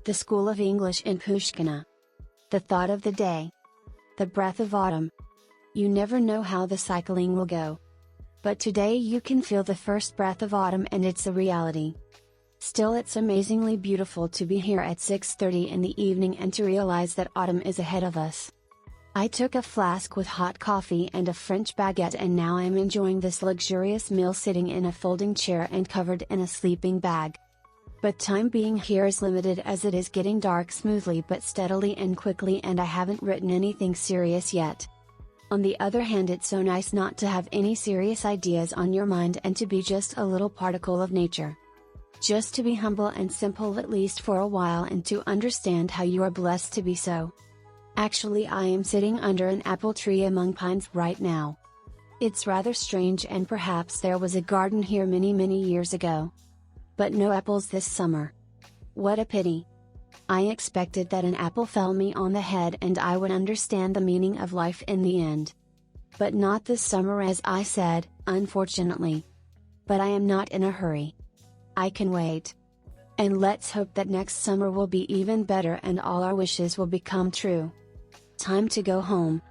The School of English in Pushkino. The thought of the day. The breath of autumn. You never know how the cycling will go. But today you can feel the first breath of autumn and it's a reality. Still, it's amazingly beautiful to be here at 6:30 in the evening and to realize that autumn is ahead of us. I took a flask with hot coffee and a French baguette and now I'm enjoying this luxurious meal sitting in a folding chair and covered in a sleeping bag. But time being here is limited as it is getting dark smoothly but steadily and quickly and I haven't written anything serious yet. On the other hand, it's so nice not to have any serious ideas on your mind and to be just a little particle of nature. Just to be humble and simple at least for a while and to understand how you are blessed to be so. Actually, I am sitting under an apple tree among pines right now. It's rather strange and perhaps there was a garden here many years ago. But no apples this summer. What a pity. I expected that an apple fell me on the head and I would understand the meaning of life in the end. But not this summer, as I said, unfortunately. But I am not in a hurry. I can wait. And let's hope that next summer will be even better and all our wishes will become true. Time to go home.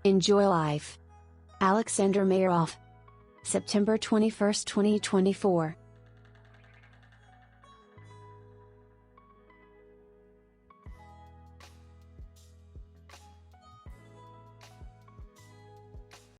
Enjoy life. Alexander Mayrov. September 21, 2024.